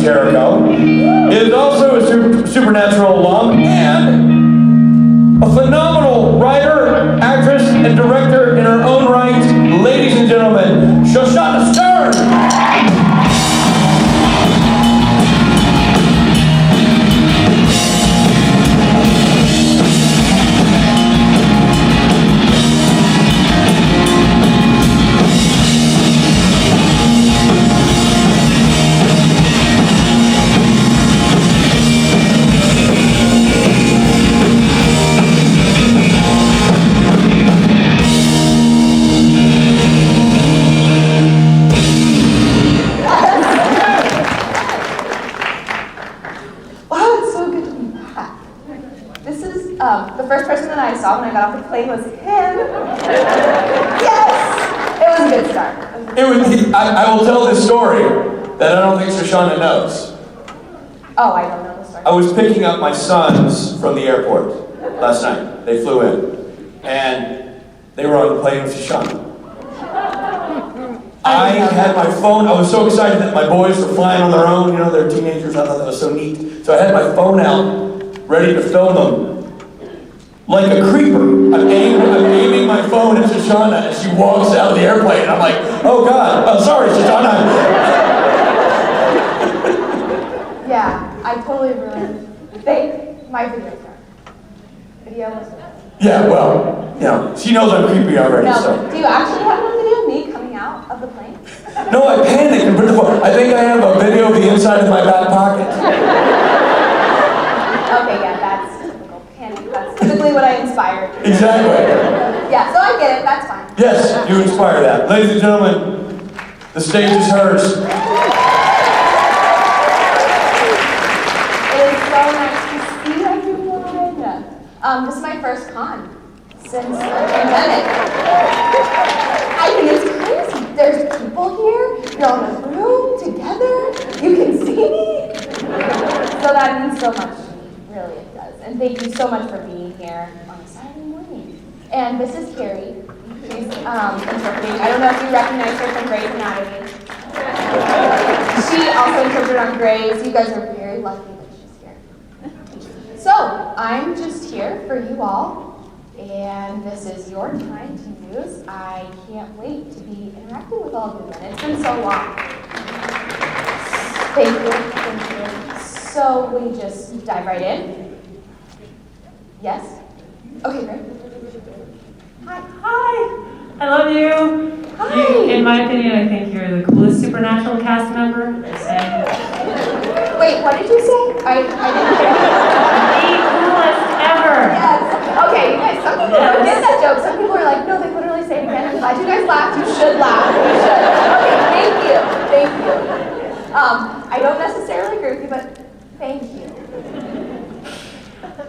Jericho, is also a supernatural alum and a phenomenal writer, actress, and director in her own right. Ladies and gentlemen, Shoshannah Stern! The first person that I saw when I got off the plane was him. Yes! It was a good start. I will tell this story that I don't think Shoshannah knows. Oh, I don't know the story. I was picking up my sons from the airport last night. They flew in. And they were on the plane with Shoshannah. I had my phone. I was so excited that my boys were flying on their own. You know, they're teenagers. I thought that was so neat. So I had my phone out, ready to film them. Like a creeper, I'm aiming my phone at Shoshannah as she walks out of the airplane, and I'm like, oh God, oh sorry, Shoshannah. Yeah, I totally ruined my video card. Video was Yeah, well, you know, she knows I'm creepy already, no, so. do you actually have one video of me coming out of the plane? No, I panicked and put the phone. I think I have a video of the inside of my back pocket. Okay, yeah, that's typical panic. That's typically what I inspired. Exactly. Yeah, so I get it, that's fine. Yes, you inspire that. Ladies and gentlemen, the stage is hers. It is so nice to see everyone. This is my first con since the pandemic. I think it's crazy. There's people here, you're all in a room together, you can see me. So that means so much to me, really it does. And thank you so much for being here on a Saturday morning. And this is Carrie. She's interpreting. I don't know if you recognize her from Grey's Anatomy. She also interpreted on Grey's. You guys are very lucky that she's here. So, I'm just here for you all, and this is your time to use. I can't wait to be interacting with all of you again. It's been so long. Thank you. So, we just dive right in? Yes? Okay, great. Hi! I love you. Hi! In my opinion, I think you're the coolest Supernatural cast member. Just saying. Wait, what did you say? I didn't hear. The coolest ever. Yes. Okay, you guys, some people don't get that joke. Some people are like, no, they literally say it again. I'm glad you guys laughed. You should laugh. You should. Okay, thank you. I don't necessarily agree with you, but thank you.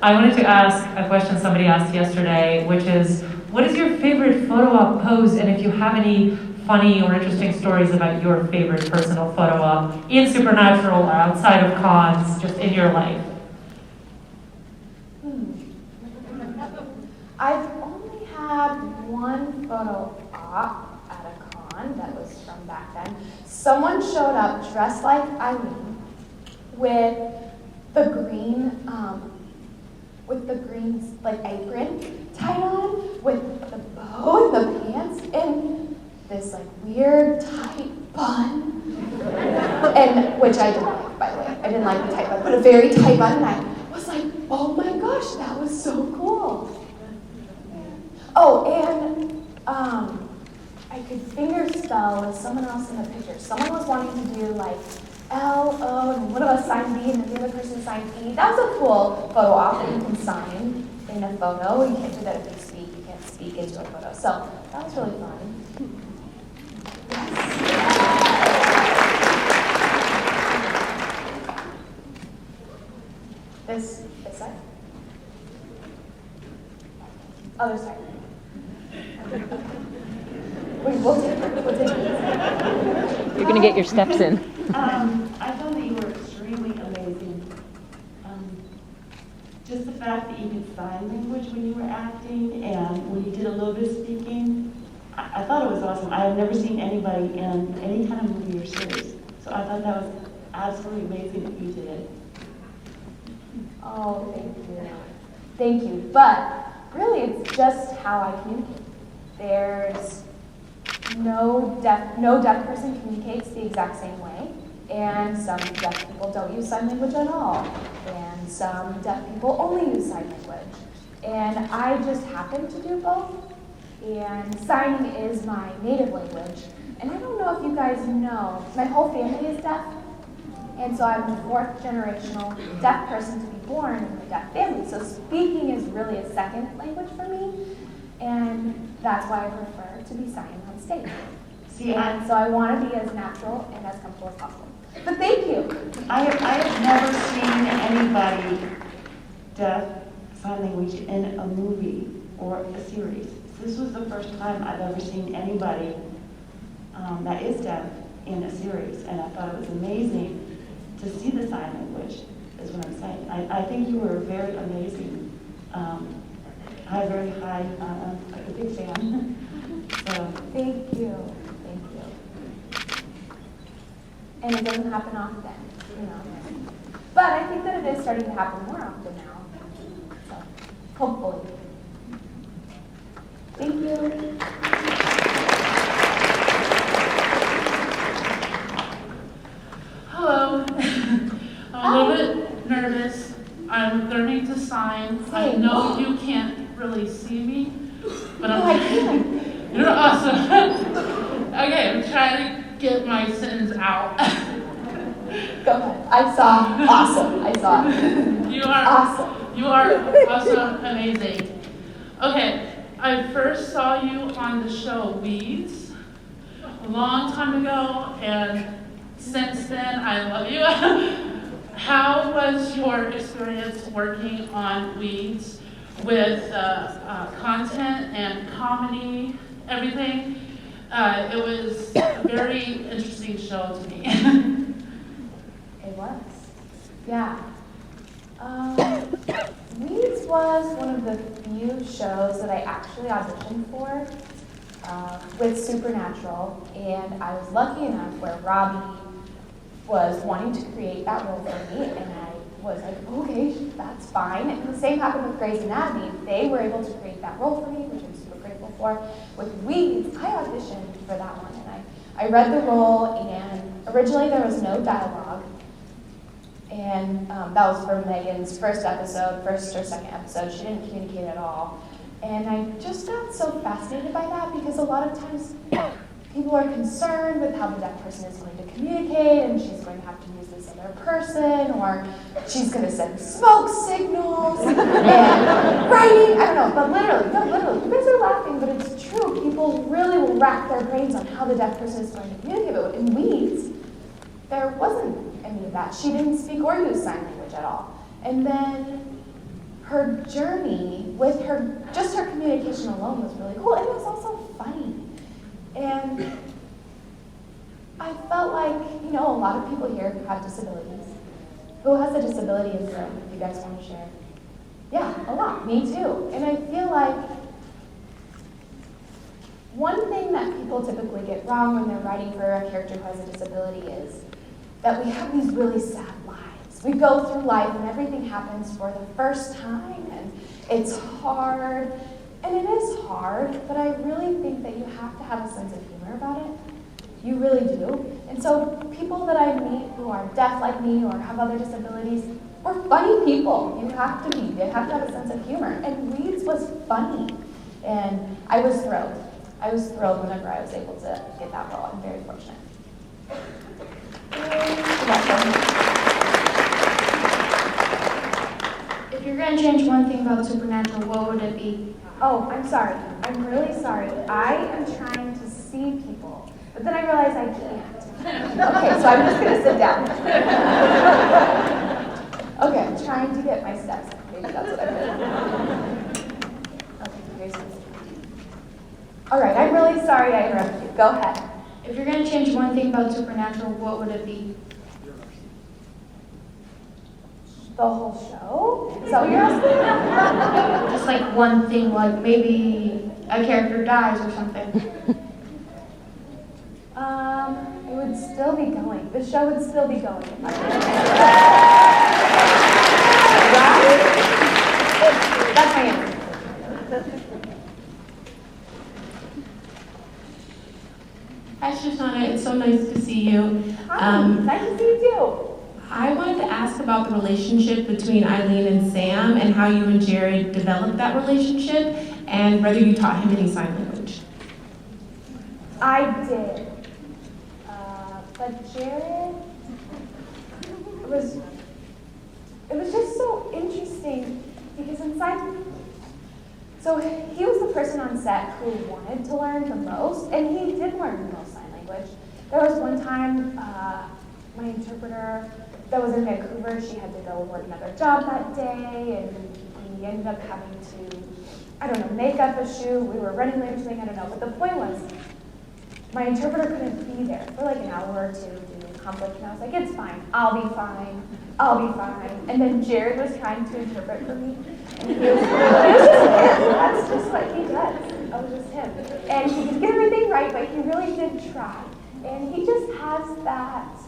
I wanted to ask a question somebody asked yesterday, which is, what is your favorite photo op pose, and if you have any funny or interesting stories about your favorite personal photo op in Supernatural or outside of cons, just in your life? I've only had one photo op at a con that was from back then. Someone showed up dressed like Eileen with the green like apron tied on with the bow and the pants and this like weird tight bun, and which I didn't like, by the way. I didn't like the tight bun, but a very tight bun, and I was like, oh my gosh, that was so cool. Oh, and I could finger spell with someone else in the picture. Someone was wanting to do like L, O, and one of us signed B, and then the other person signed E. That was a cool photo op that you can sign in a photo. You can't do that if you speak. You can't speak into a photo. So that was really fun. Yes. This side? Other side. We'll take it. You're going to get your steps in. I thought that you were extremely amazing. Just the fact that you could sign language when you were acting and when you did a little bit of speaking, I thought it was awesome. I have never seen anybody in any kind of movie or series. So I thought that was absolutely amazing that you did it. Oh, thank you. Thank you. But really, it's just how I communicate. There's no deaf person communicates the exact same way. And some deaf people don't use sign language at all. And some deaf people only use sign language. And I just happen to do both. And signing is my native language. And I don't know if you guys know, my whole family is deaf. And so I'm the fourth generational deaf person to be born in a deaf family. So speaking is really a second language for me. And that's why I prefer to be signing on stage. And so I want to be as natural and as comfortable as possible. But thank you. I have never seen anybody deaf sign language in a movie or a series. This was the first time I've ever seen anybody that is deaf in a series, and I thought it was amazing to see the sign language, is what I'm saying. I think you were very amazing. I'm a big fan. So Thank you. Thank you. And it doesn't happen often, you know. But I think that it is starting to happen more often now. So hopefully. Thank you. Hello. I'm a little bit nervous. I'm learning to sign. I Same. know you can't really see me, but No, I can't. You're awesome. Okay, I'm trying to get my sentence out. Go ahead. I saw. Awesome. I saw it. You are Awesome. You are awesome, amazing. Okay, I first saw you on the show Weeds a long time ago, and since then I love you. How was your experience working on Weeds with content and comedy, everything? It was a very interesting show to me. It was. Yeah. Weeds was one of the few shows that I actually auditioned for with Supernatural, and I was lucky enough where Robbie was wanting to create that role for me, and I was like, okay, that's fine. And the same happened with Grey's Anatomy. They were able to create that role for me, which I'm super grateful for. With Weeds, I auditioned for that one, and I read the role, and originally there was no dialogue. And that was for Megan's first or second episode. She didn't communicate at all. And I just got so fascinated by that because a lot of times people are concerned with how the deaf person is going to communicate, and she's going to have to use this other person, or she's going to send smoke signals and writing. I don't know, but literally, you guys are laughing, but it's true. People really will rack their brains on how the deaf person is going to communicate. But in Weeds, there wasn't any of that. She didn't speak or use sign language at all. And then her journey with just her communication alone was really cool. And it was also funny. And I felt like, a lot of people here have disabilities. Who has a disability in the room, if you guys want to share? Yeah, a lot. Me too. And I feel like one thing that people typically get wrong when they're writing for a character who has a disability is that we have these really sad lives. We go through life and everything happens for the first time, and it's hard. And it is hard, but I really think that you have to have a sense of humor about it. You really do. And so people that I meet who are deaf like me or have other disabilities, we're funny people. You have to be. You have to have a sense of humor. And Weeds was funny. And I was thrilled. I was thrilled whenever I was able to get that role. I'm very fortunate. If you're going to change one thing about Supernatural, what would it be? Oh, I'm sorry. I'm really sorry. I am trying to see people, but then I realize I can't. Okay, so I'm just going to sit down. Okay, I'm trying to get my steps. Maybe that's what I'm doing. Okay, here's my steps. All right, I'm really sorry I interrupted you. Go ahead. If you're going to change one thing about Supernatural, what would it be? The whole show? Is that what you're asking? Just like one thing, like maybe a character dies or something. It would still be going. The show would still be going. If I right? That's my answer. Hi, Shoshannah. It's so nice to see you. Hi, nice to see you too. I wanted to ask about the relationship between Eileen and Sam and how you and Jared developed that relationship and whether you taught him any sign language. I did. But Jared, it was just so interesting because so he was the person on set who wanted to learn the most, and he did learn the most sign language. There was one time, my interpreter that was in Vancouver, she had to go work another job that day, and we ended up having to, make up a shoot. We were running late or something, I don't know. But the point was, my interpreter couldn't be there for like an hour or two due to conflict, and I was like, it's fine, I'll be fine. And then Jared was trying to interpret for me, and it was just him. That's just what he does. It was just him. And he didn't get everything right, but he really did try. And he just has that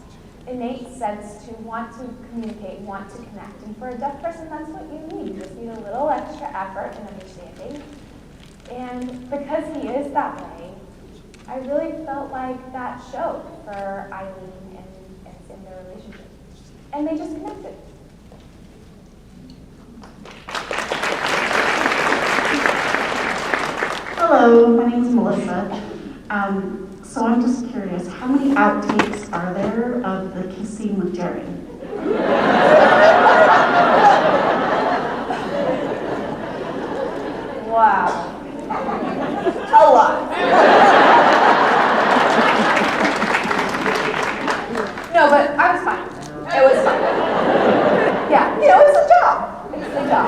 innate sense to want to communicate, want to connect. And for a deaf person, that's what you need. You just need a little extra effort and understanding. And because he is that way, I really felt like that showed for Eileen and in their relationship. And they just connected. Hello, my name is Melissa. So I'm just curious, how many outtakes are there of the kissing with Jared? Wow. A lot. No, but I was fine. It was fine. Yeah, it's a job. It's a job.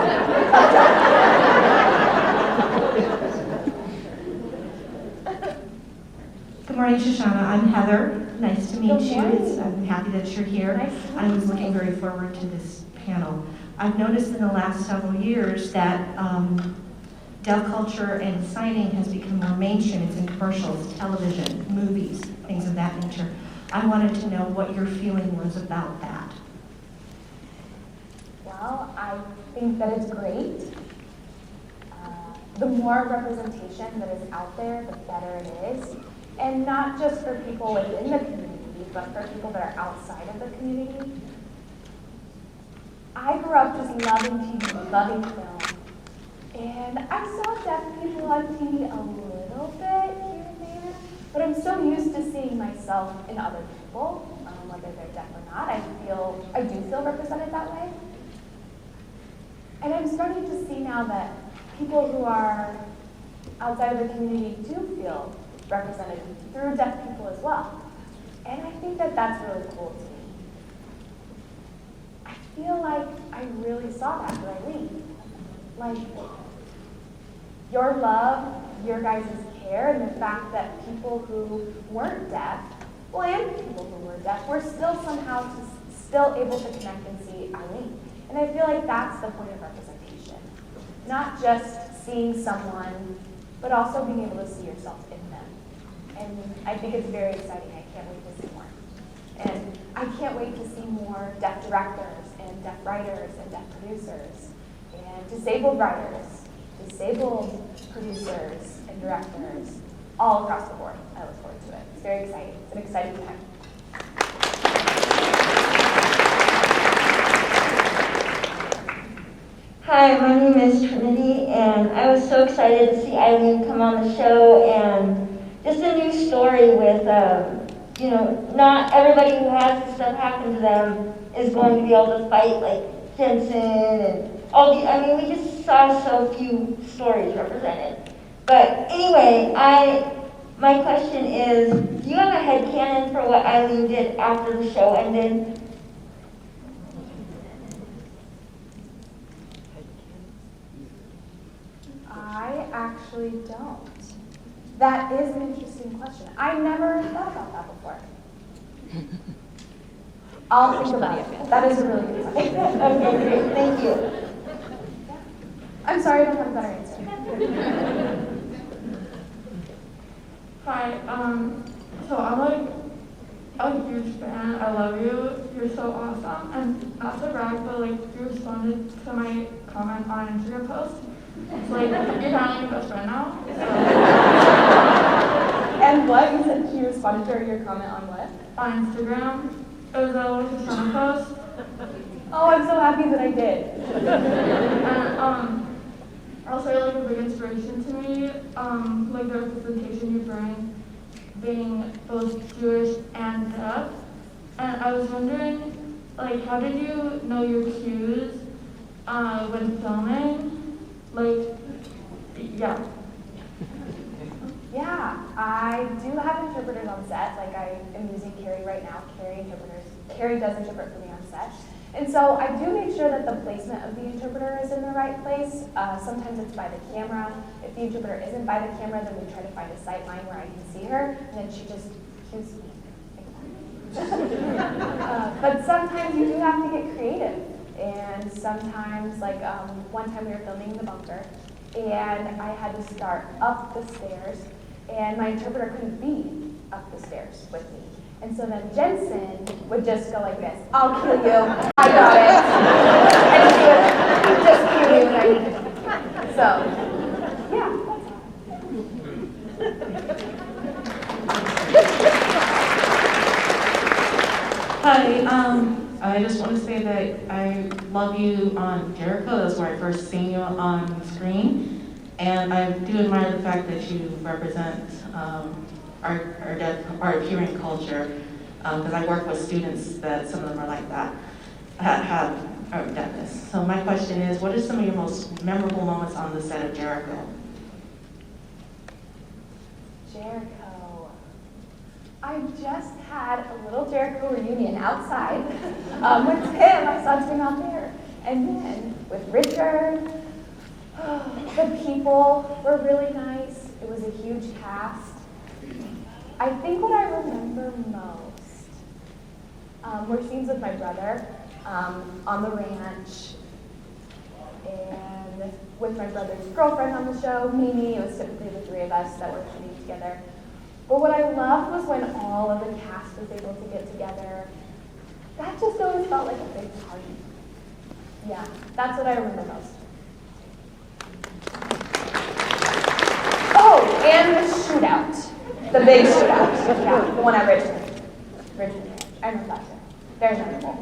Good morning, Shoshannah. I'm Heather. Nice to meet Good you. morning. I'm happy that you're here. Nice to meet I was looking very forward to this panel. I've noticed in the last several years that deaf culture and signing has become more mainstream. It's in commercials, television, movies, things of that nature. I wanted to know what your feeling was about that. Well, I think that it's great. The more representation that is out there, the better it is. And not just for people within the community, but for people that are outside of the community. I grew up just loving TV, loving film. And I saw deaf people on TV a little bit here and there, but I'm so used to seeing myself in other people, whether they're deaf or not. I do feel represented that way. And I'm starting to see now that people who are outside of the community do feel represented through deaf people as well. And I think that that's really cool to me. I feel like I really saw that with Eileen. Like, your love, your guys' care, and the fact that people who weren't deaf, well, and people who were deaf, were still somehow still able to connect and see Eileen. And I feel like that's the point of representation. Not just seeing someone, but also being able to see yourself in them. And I think it's very exciting. I can't wait to see more. And I can't wait to see more deaf directors and deaf writers and deaf producers and disabled writers, disabled producers and directors all across the board. I look forward to it. It's very exciting. It's an exciting time. Hi, my name is Trinity, and I was so excited to see Eileen come on the show, and just a new story with, not everybody who has this stuff happen to them is going to be able to fight like Jensen and all the, we just saw so few stories represented. But anyway, my question is, do you have a headcanon for what Eileen did after the show ended? I actually don't. That is an interesting question. I never thought about that before. I'll think about it. That is a really good question. Okay, great. Thank you. I'm sorry I don't have a better answer. Hi, so I a huge fan. I love you. You're so awesome. And not to brag, but like you responded to my comment on an Instagram post. It's like you're kind of my best friend now. And what? You said you responded to your comment on what? On Instagram, it was a little Shoshannah post. Oh, I'm so happy that I did. And also like a big inspiration to me. Like the representation you bring, being both Jewish and deaf. And I was wondering, like, how did you know your cues when filming? Like, yeah. Yeah, I do have interpreters on set. Like I am using Carrie right now. Carrie does interpret for me on set. And so I do make sure that the placement of the interpreter is in the right place. Sometimes it's by the camera. If the interpreter isn't by the camera, then we try to find a sight line where I can see her, and then she just cues me. But sometimes you do have to get creative. And sometimes, like one time we were filming in the bunker, and I had to start up the stairs, and my interpreter couldn't be up the stairs with me. And so then Jensen would just go like this, I'll kill you, I got it. And he would just kill me when I needed to. So, yeah, Hi, I just want to say that I love you on Jericho. That's where I first seen you on screen. And I do admire the fact that you represent our hearing culture, because I work with students that some of them are like that, have deafness. So my question is, what are some of your most memorable moments on the set of Jericho? Jericho. I just had a little Jericho reunion outside with Tim, my son's been out there. And then with Richard, the people were really nice. It was a huge cast. I think what I remember most were scenes with my brother on the ranch, and with my brother's girlfriend on the show, Mimi. It was typically the three of us that were shooting together. But what I loved was when all of the cast was able to get together. That just always felt like a big party. Yeah, that's what I remember most. Oh, and the shootout. The big shootout. Yeah, the one at Richmond. I remember that too. Very memorable.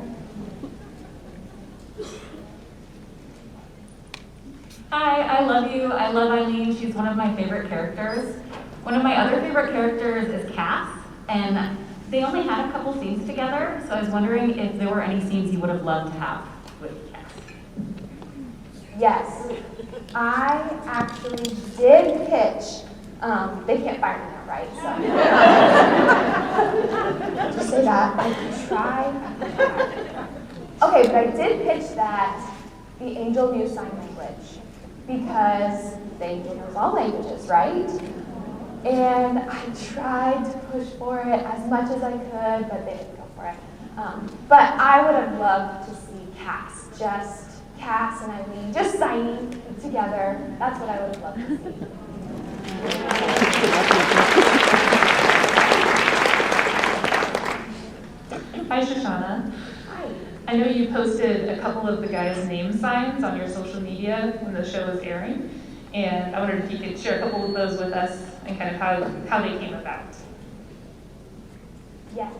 Hi, I love you. I love Eileen. She's one of my favorite characters. One of my other favorite characters is Cass, and they only had a couple scenes together, so I was wondering if there were any scenes you would have loved to have with Cass. Yes, I actually did pitch. They can't fire me now, right? So just say that. I tried. Okay, but I did pitch that the angel knew sign language because the angel knows all languages, right? And I tried to push for it as much as I could, but they didn't go for it. But I would have loved to see Cass, just Cass and Eileen, just signing together. That's what I would have loved to see. Hi, Shoshannah. Hi. I know you posted a couple of the guys' name signs on your social media when the show was airing, and I wondered if you could share a couple of those with us and kind of how they came about. Yes.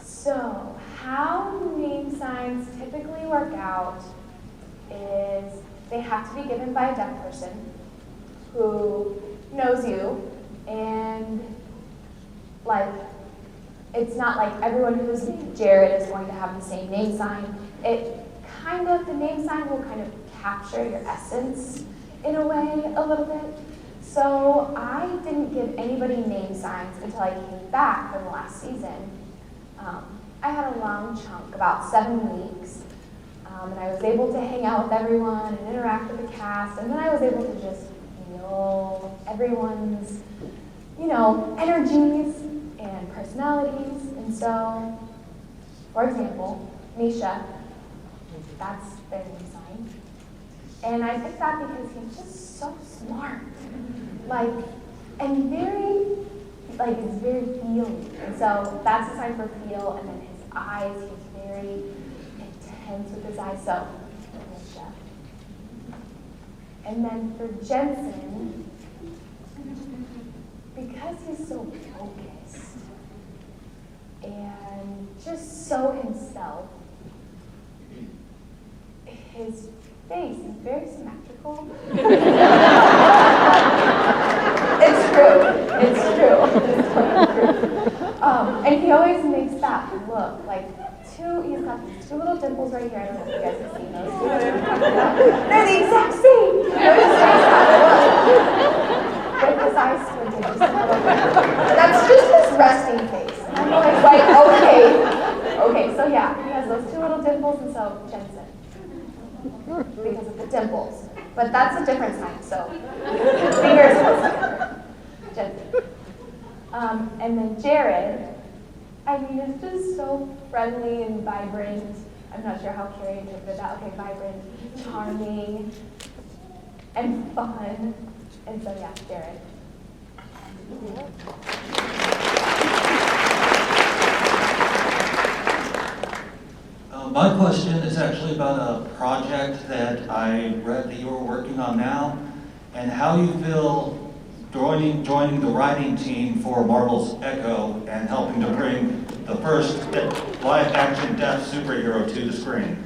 So, how name signs typically work out is they have to be given by a deaf person who knows you, and like, it's not like everyone who's named Jared is going to have the same name sign. The name sign will kind of capture your essence in a way, a little bit. So I didn't give anybody name signs until I came back from the last season. I had a long chunk, about 7 weeks, and I was able to hang out with everyone and interact with the cast, and then I was able to just feel everyone's, energies and personalities. And so, for example, Misha, that's their name sign. And I picked that because he's just so smart. And very, like it's very feely. And so that's a sign for feel. And then his eyes, he's very intense with his eyes. So, and then for Jensen, because he's so focused and just so himself, his face is very symmetrical. It's true. It's true. It's totally true. And he always makes that look like he's got these two little dimples right here. I don't know if you guys have seen those. They're the exact same. With his eyes squinted just a little bit. That's just his resting face. And I'm always like, okay, so yeah, he has those two little dimples, and so Jensen. Because of the dimples. But that's a different sign, so fingers crossed. Jensen. And then Jared, I mean, it's just so friendly and vibrant. I'm not sure how Carrie interpreted that. Okay, vibrant, charming, and fun. And so, yeah, Jared. My question is actually about a project that I read that you were working on now, and how you feel joining the writing team for Marvel's Echo and helping to bring the first live-action deaf superhero to the screen.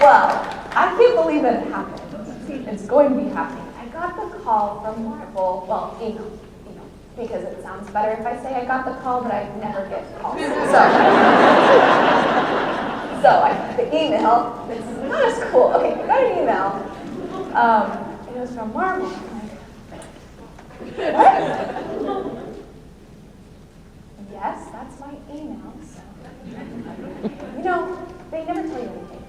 Well, I can't believe it happened. It's going to be happening. I got the call from Marvel, well, email, because it sounds better if I say I got the call, but I never get calls. So I got the email. It's not as cool. Okay, I got an email. It was from Marvel. I'm like, what? Yes, that's my email. So, they never tell you anything.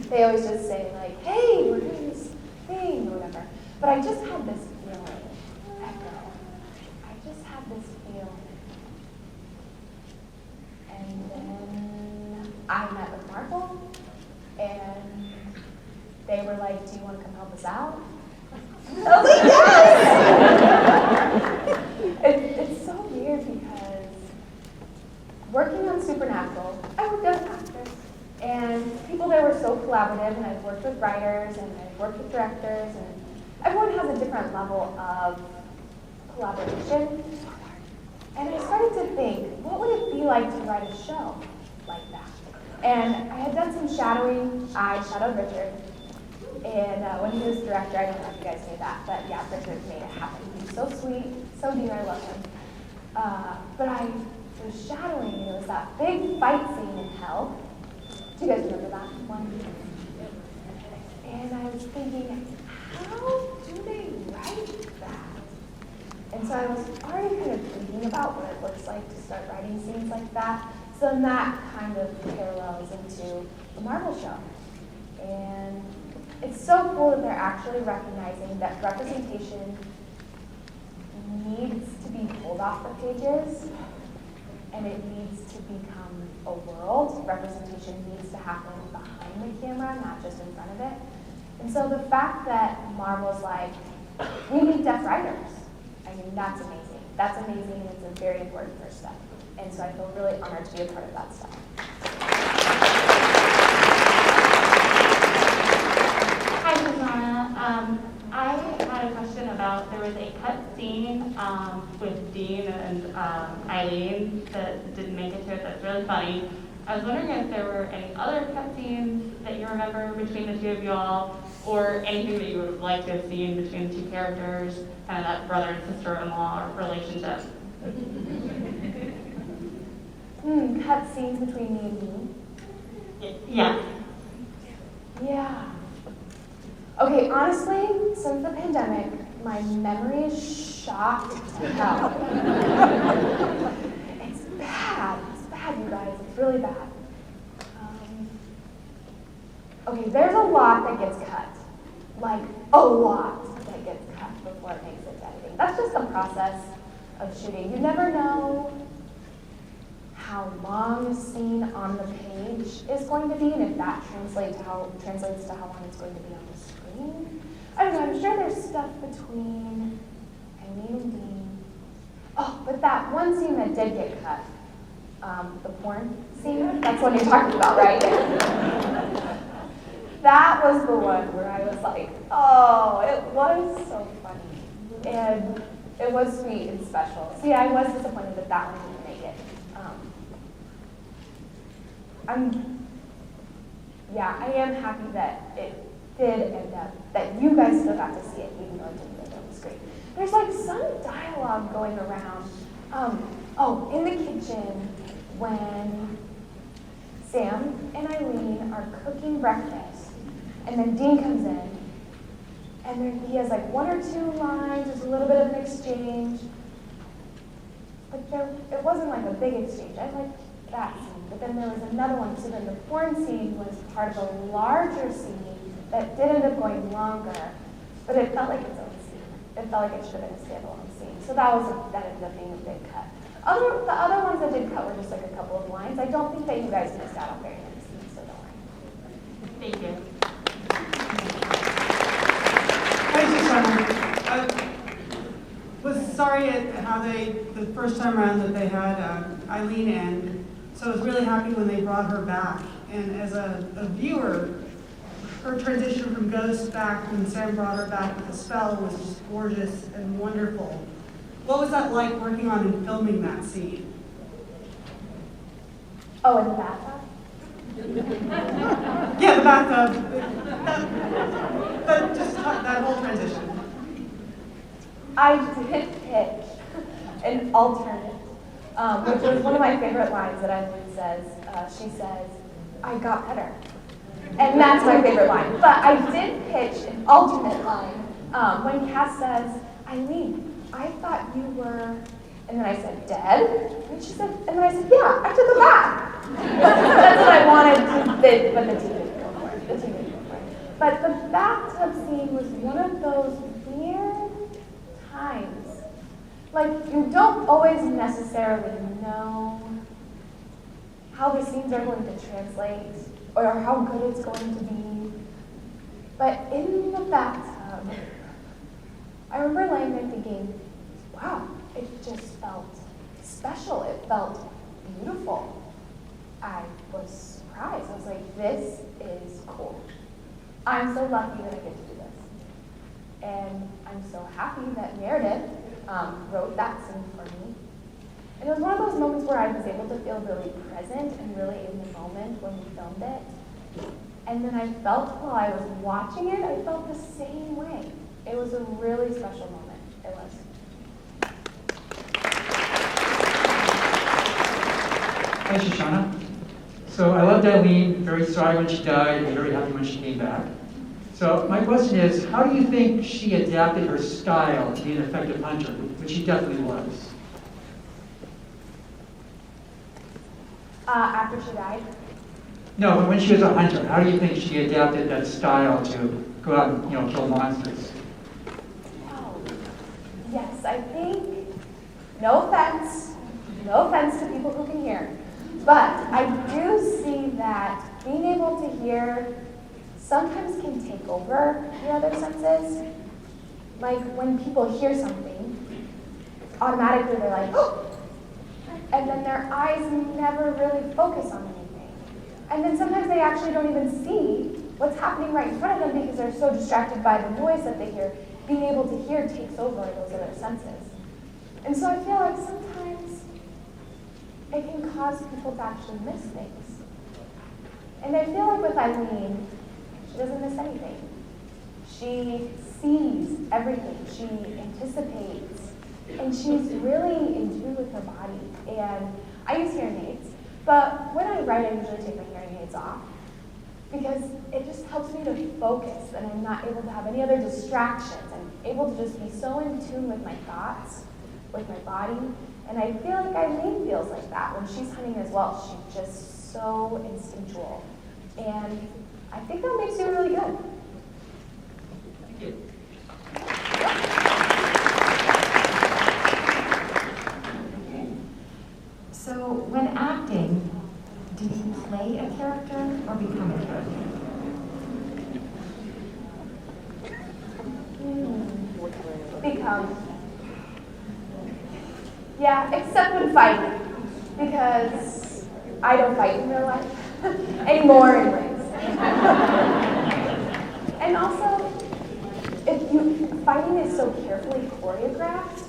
They always just say like, hey, we're doing this thing or whatever. But I just had this feeling. I just had this feeling. And then I met with Marvel, and they were like, do you want to come help us out? I was like, yes! It's so weird because working on Supernatural, I worked as an actress, and people there were so collaborative, and I've worked with writers, and I've worked with directors, and everyone has a different level of collaboration. And I started to think, what would it be like to write a show like that? And I had done some shadowing. I shadowed Richard. And when he was director, I don't know if you guys knew that, but yeah, Richard made it happen. He's so sweet, so dear, I love him. But I was shadowing, and it was that big fight scene in Hell. Do you guys remember that one? And I was thinking, how do they write that? And so I was already kind of thinking about what it looks like to start writing scenes like that. So then that kind of parallels into the Marvel show. And it's so cool that they're actually recognizing that representation needs to be pulled off the pages, and it needs to become a world. Representation needs to happen behind the camera, not just in front of it. And so the fact that Marvel's like, we need deaf writers, I mean, that's amazing. That's amazing, and it's a very important first step. And so I feel really honored to be a part of that stuff. Hi, Shoshannah. I had a question about, there was a cut scene with Dean and Eileen that didn't make it to it that's really funny. I was wondering if there were any other cut scenes that you remember between the two of y'all, or anything that you would have liked to have seen between the two characters, kind of that brother and sister-in-law relationship. Cut scenes between me and me? Yeah. Yeah. Okay, honestly, since the pandemic, my memory is shot to hell. It's bad. It's bad, you guys. It's really bad. Okay, there's a lot that gets cut. Like, a lot that gets cut before it makes it to editing. That's just the process of shooting. You never know how long a scene on the page is going to be, and if that translates to how long it's going to be on the screen. I don't know, I'm sure there's stuff between Eileen and Dean. Oh, but that one scene that did get cut, the porn scene, that's what you're talking about, right? That was the one where I was like, oh, it was so funny. And it was sweet and special. So yeah, I was disappointed that that one didn't make it. I am happy that it did end up, that you guys still got to see it, even though it didn't end up on the screen. There's like some dialogue going around. In the kitchen when Sam and Eileen are cooking breakfast, and then Dean comes in, and then he has like one or two lines, there's a little bit of an exchange, but it wasn't like a big exchange. I liked that scene, but then there was another one, so then the porn scene was part of a larger scene that did end up going longer, but it felt like its own scene. It felt like it should have been a standalone scene, so that ended up being a big cut. The other ones that did cut were just like a couple of lines. I don't think that you guys missed out on very many scenes, so don't worry. Thank you. Hi, Shoshannah. I was sorry at how the first time around that they had Eileen in, so I was really happy when they brought her back. And as a viewer, her transition from Ghost back when Sam brought her back with the spell was just gorgeous and wonderful. What was that like working on and filming that scene? Oh, in the bathtub? Yeah, the bathtub. Just that whole transition. I did pitch an alternate, which was one of my favorite lines that Eileen says. She says, "I got better." And that's my favorite line. But I did pitch an alternate line when Cass says, "Eileen, I thought you were," and then I said, "dead?" And she said, and then I said, "Yeah, I took a bath." That's what I wanted to fit, but the team didn't go for it. But the bathtub scene was one of those weird times. Like, you don't always necessarily know how the scenes are going to translate or how good it's going to be. But in the bathtub, I remember laying there thinking, wow, it just felt special. It felt beautiful. I was surprised. I was like, this is cool. I'm so lucky that I get to do this. And I'm so happy that Meredith wrote that scene for me. And it was one of those moments where I was able to feel really present and really in the moment when we filmed it. And then I felt while I was watching it, I felt the same way. It was a really special moment. It was. Hi, Shoshannah. So I loved Eileen, very sorry when she died, and very happy when she came back. So my question is, how do you think she adapted her style to be an effective hunter, which she definitely was? After she died? No, but when she was a hunter, how do you think she adapted that style to go out and, kill monsters? Oh, yes, I think, no offense to people who can hear, but I do see that being able to hear sometimes can take over your other senses. Like when people hear something, automatically they're like, oh! And then their eyes never really focus on anything. And then sometimes they actually don't even see what's happening right in front of them because they're so distracted by the noise that they hear. Being able to hear takes over those other senses. And so I feel like sometimes it can cause people to actually miss things. And I feel like with Eileen, she doesn't miss anything. She sees everything. She anticipates. And she's really in tune with her body. And I use hearing aids, but when I write, I usually take my hearing aids off because it just helps me to focus and I'm not able to have any other distractions. I'm able to just be so in tune with my thoughts, with my body. And I feel like Eileen feels like that when she's hunting as well. She's just so instinctual. And I think that makes you really good. Thank you. So when acting, do you play a character or become a character? Yeah, except when fighting, because I don't fight in real life anymore anyways. And also, fighting is so carefully choreographed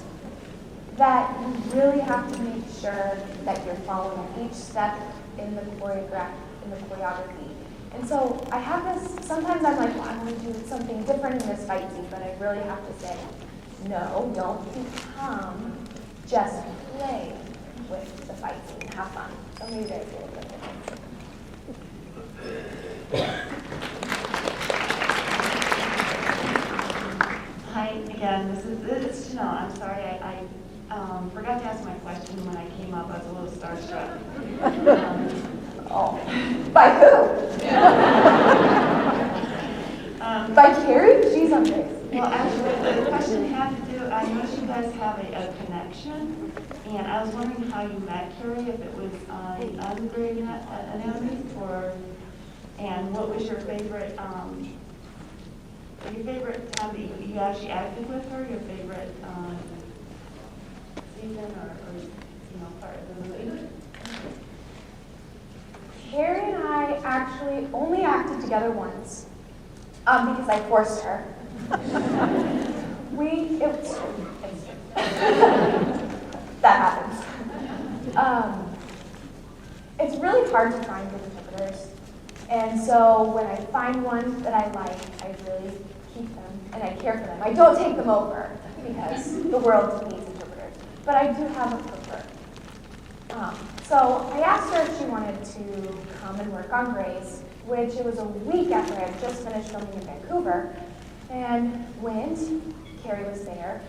that you really have to make sure that you're following each step in the choreography. And so I have this, sometimes I'm like, well, I want to do something different in this fight scene, but I really have to say, no, don't become, just play with the fight scene, have fun. So maybe there's a little bit of Hi again, this is Chanel. I'm sorry, I forgot to ask my question when I came up. I was a little starstruck. Oh, by who? By Carrie? She's on Grace. Well, actually, the question had to do, I noticed you guys have a connection, and I was wondering how you met Carrie, if it was on Grey's Anatomy, and what was your favorite time that you actually acted with her, your favorite season or part of the movie? Carrie and I actually only acted together once, because I forced her. That happens. It's really hard to find good interpreters, and so when I find one that I like, I really keep them and I care for them. I don't take them over because the world needs interpreters, but I do have a preferred. So I asked her if she wanted to come and work on Grace, which it was a week after I had just finished filming in Vancouver, and went. Carrie was there.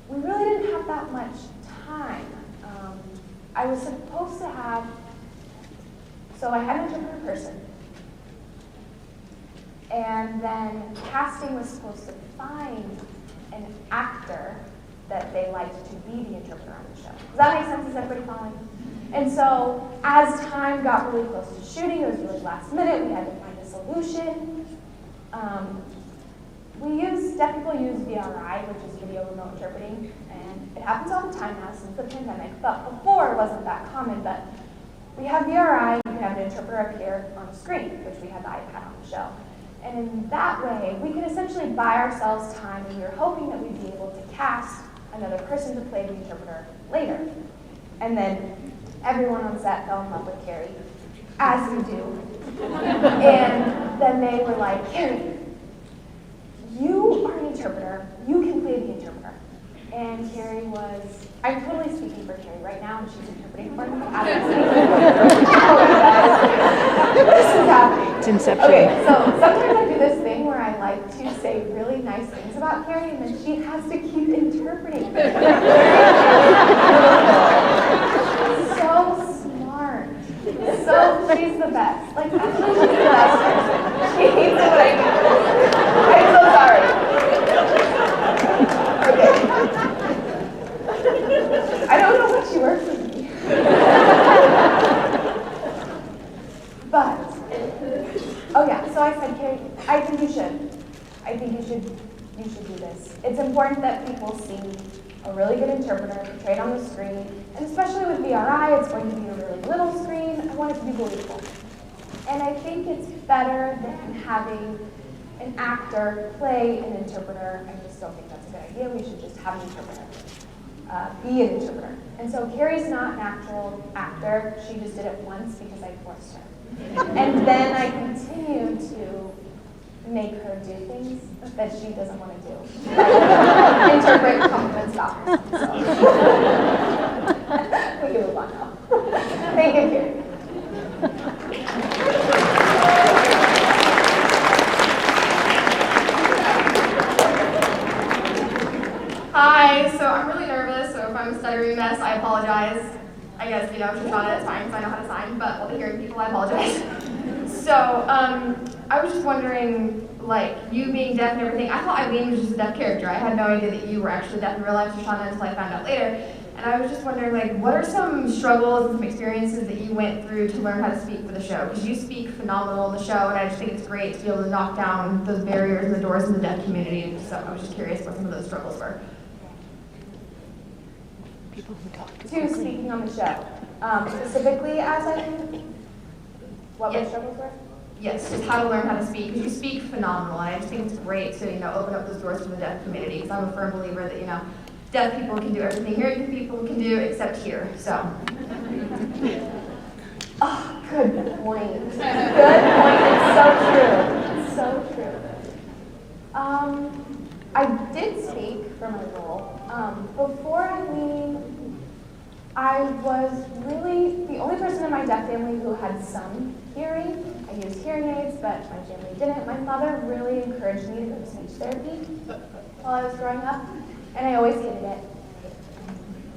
We really didn't have that much time. I was supposed to have, so I had an interpreter person, and then casting was supposed to find an actor that they liked to be the interpreter on the show. Does that make sense? Is everybody following? And so as time got really close to shooting, it was really last minute, we had to find a solution. Deaf people use VRI, which is video remote interpreting, and it happens all the time now since the pandemic, but before it wasn't that common. But we have VRI, you can have an interpreter appear on the screen, which we had the iPad on the show. And in that way, we could essentially buy ourselves time, and we were hoping that we'd be able to cast another person to play the interpreter later. And then everyone on set fell in love with Carrie, as you do. And then they were like, Carrie, you are an interpreter, you can play the interpreter. And Carrie was, I'm totally speaking for Carrie right now, and she's interpreting for me. This is happening. It's Inception. Okay, so sometimes I do this thing where I like to say really nice things about Carrie, and then she has to keep interpreting. So smart. So she's the best. Like, actually, she's the best person. She hates it when I do this. I'm so sorry. Okay. I don't know what she works with me. But, oh yeah, so I said, Carrie, I think you should. I think you should do this. It's important that people see a really good interpreter portrayed on the screen, and especially with VRI, it's going to be a really little screen. I want it to be believable. And I think it's better than having an actor play an interpreter. I just don't think that's a good idea. We should just have an interpreter, be an interpreter. And so Carrie's not an actual actor. She just did it once because I forced her. And then I continue to make her do things that she doesn't want to do. Like, interpret compliments doctors. So. We can move on now. Thank you, Carrie. Hi, so I'm really nervous, so if I'm a stuttering mess, I apologize. I guess, Shoshannah, it's fine because I know how to sign, but while the hearing people, I apologize. So, I was just wondering, like, you being deaf and everything, I thought Eileen was just a deaf character. I had no idea that you were actually deaf in real life, Shoshannah, until I found out later. And I was just wondering, like, what are some struggles and some experiences that you went through to learn how to speak for the show? Because you speak phenomenal in the show, and I just think it's great to be able to knock down those barriers and the doors in the deaf community. And so I was just curious what some of those struggles were. to speaking on the show. Specifically as Eileen? What my struggles were? Yes, just how to learn how to speak, because you speak phenomenal, and I just think it's great to, open up those doors for the deaf community, because I'm a firm believer that, deaf people can do everything hearing people can do except hear, so. Oh, good point. Good point, it's so true. It's so true. I did speak for my role. Before Eileen, I was really the only person in my deaf family who had some hearing. I used hearing aids, but my family didn't. My mother really encouraged me to go to speech therapy while I was growing up, and I always hated it.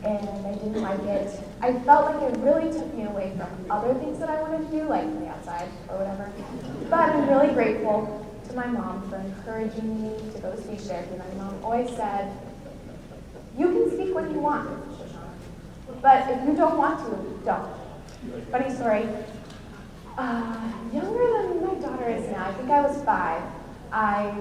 And I didn't like it. I felt like it really took me away from other things that I wanted to do, like play outside or whatever. But I'm really grateful to my mom for encouraging me to go to speech therapy. My mom always said, you can speak when you want, Shoshannah, but if you don't want to, don't. Funny story. Younger than my daughter is now. I think I was 5. I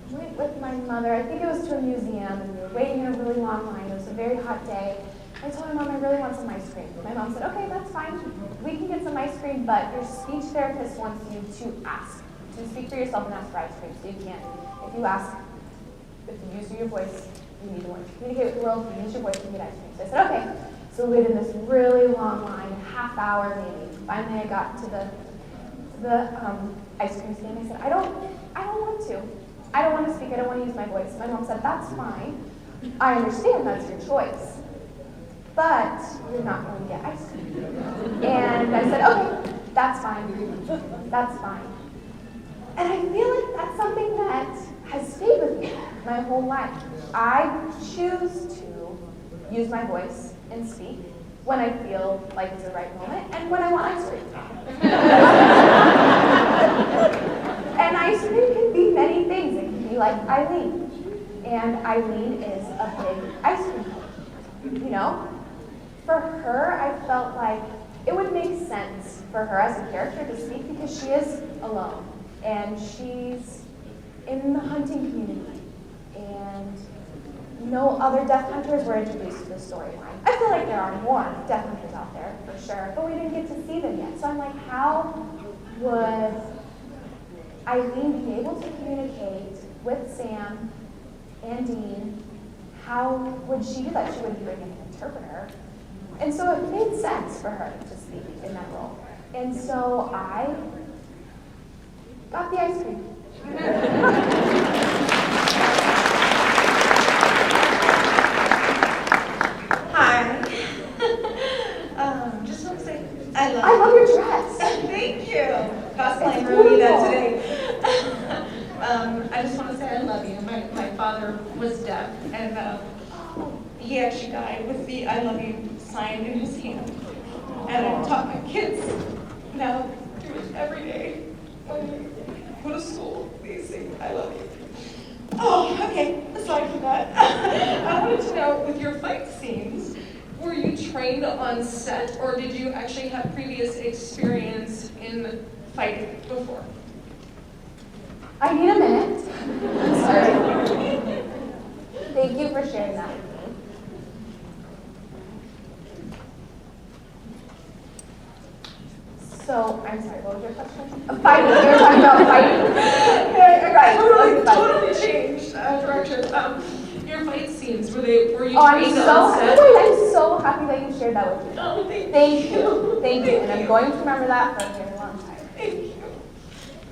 went with my mother, I think it was to a museum, and we were waiting in a really long line. It was a very hot day. I told my mom I really want some ice cream. My mom said, okay, that's fine. We can get some ice cream, but your speech therapist wants you to ask. To speak for yourself and ask for ice cream, so you can't. If you ask, if you use your voice, you need to learn to communicate with the world, if you use your voice, you get ice cream. So I said, okay. So we waited in this really long line, half hour maybe. Finally I got to the ice cream stand. I said, I don't want to. I don't want to speak, I don't want to use my voice. My mom said, that's fine. I understand that's your choice, but you're not going to get ice cream. And I said, okay, that's fine. That's fine. And I feel like that's something that has stayed with me my whole life. I choose to use my voice and speak when I feel like it's the right moment and when I want ice cream. And ice cream can be many things. It can be like Eileen. And Eileen is a big ice cream coach. For her, I felt like it would make sense for her as a character to speak because she is alone. And she's in the hunting community. And no other deaf hunters were introduced to the storyline. I feel like there are more deaf hunters out there, for sure, but we didn't get to see them yet. So I'm like, how would Eileen be able to communicate with Sam and Dean? How would she do that? She would bring an interpreter. And so it made sense for her to speak in that role. And so I got the ice cream. Hi. Just want to say, I love your dress. Thank you. Cosplaying Ruby that today. I just want to say I love you. My father was deaf, and he actually died with the I love you sign in his hand. And I've taught my kids now do it every day. When they go to school, they say I love you. Oh, okay, aside from that, I wanted to know, with your fight scenes, were you trained on set, or did you actually have previous experience in fighting before? I need a minute. Sorry. Thank you for sharing that with me. So, I'm sorry, what was your question? Fighting. You were talking about fighting. Right. Totally changed direction. Your fight scenes, were you trained I'm on so happy that you shared that with me. Oh, Thank you. And I'm going to remember that for a very long time. Thank you.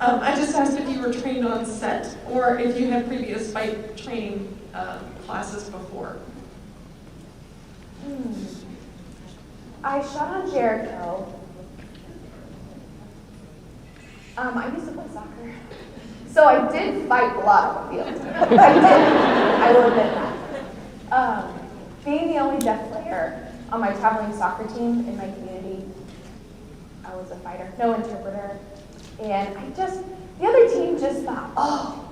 I just asked if you were trained on set, or if you had previous fight training classes before. I shot on Jericho. I used to play soccer. So I did fight a lot on the field. I will admit that. Being the only deaf player on my traveling soccer team in my community, I was a fighter, no interpreter. And the other team just thought, oh,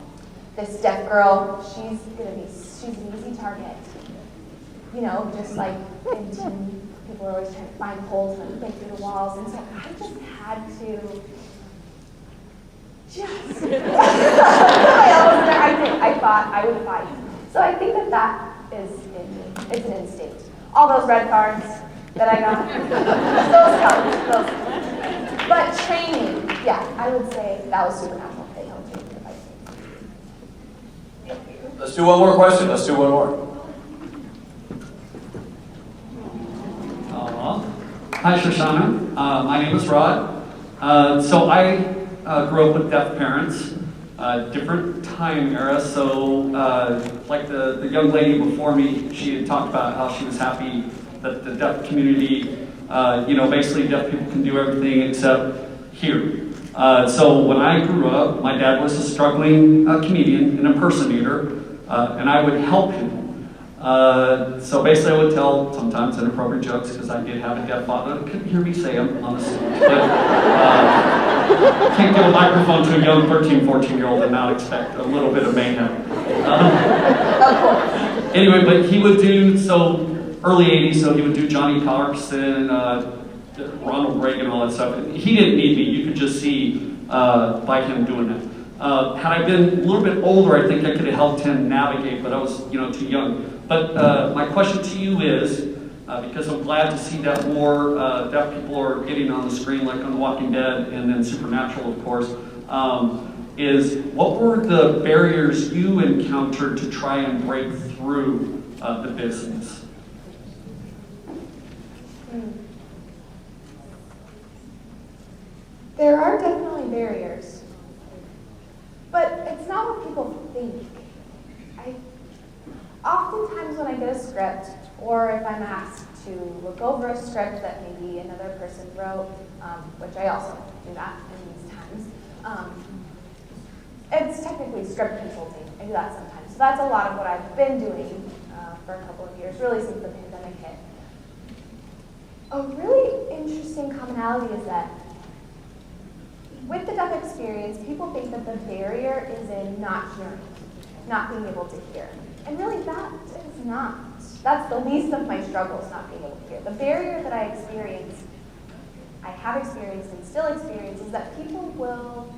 this deaf girl, she's an easy target. Just like in team, people are always trying to find holes and break through the walls. And so I just had to I thought I would fight. So I think that is in me. It's an instinct. all those red cards that I got, those helped. But training, yeah, I would say that was supernatural. They helped me. Let's do one more question. Let's do one more. Hi, Shoshannah. My name is Rod. So I grew up with deaf parents, different time era. So like the young lady before me, she had talked about how she was happy that the deaf community, basically deaf people can do everything except hear. So when I grew up, my dad was a struggling comedian, an impersonator, and I would help him. So basically I would tell sometimes inappropriate jokes because I did have a deaf father that couldn't hear me say them on the stage. But can't give a microphone to a young 13, 14-year-old and not expect a little bit of mayhem. Anyway, but he would do, so early 80s, so he would do Johnny Carson, Ronald Reagan, all that stuff. He didn't need me. You could just see by him doing it. Had I been a little bit older, I think I could have helped him navigate, but I was, too young. But my question to you is, because I'm glad to see that more deaf people are getting on the screen, like on The Walking Dead, and then Supernatural, of course, is what were the barriers you encountered to try and break through the business? There are definitely barriers, but it's not what people think. Oftentimes when I get a script, or if I'm asked to look over a script that maybe another person wrote, which I also do that in these times, it's technically script consulting. I do that sometimes. So that's a lot of what I've been doing for a couple of years, really since the pandemic hit. A really interesting commonality is that with the deaf experience, people think that the barrier is in not hearing, not being able to hear. And really that is not. That's the least of my struggles, not being able to hear. The barrier that I have experienced and still experience is that people will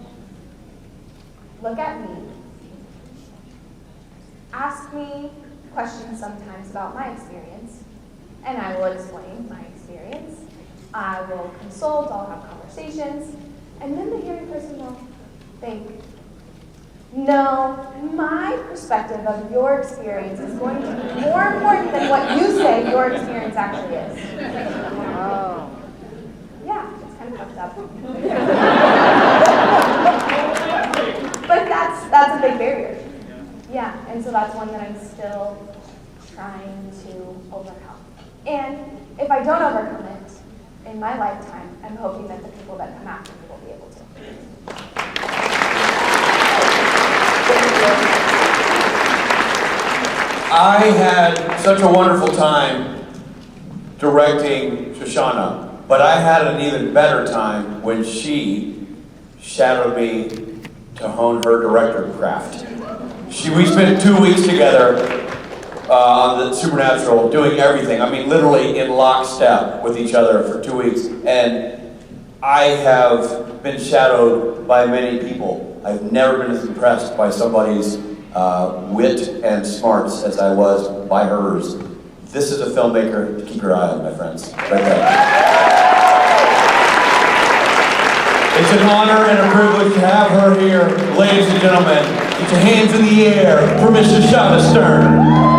look at me, ask me questions sometimes about my experience, and I will explain my experience. I will consult, I'll have conversations, and then the hearing person will think, no, my perspective of your experience is going to be more important than what you say your experience actually is. Oh. Yeah, it's kind of fucked up. But that's a big barrier. Yeah, and so that's one that I'm still trying to overcome. And if I don't overcome it in my lifetime, I'm hoping that the people that come after me will be able to. I had such a wonderful time directing Shoshannah, but I had an even better time when she shadowed me to hone her director craft. We spent 2 weeks together on the Supernatural, doing everything. I mean, literally in lockstep with each other for 2 weeks. And I have been shadowed by many people. I've never been as impressed by somebody's wit and smarts as I was by hers. This is a filmmaker to keep your eye on, my friends. Right there. It's an honor and a privilege to have her here. Ladies and gentlemen, get your hands in the air for Miss Shoshannah Stern.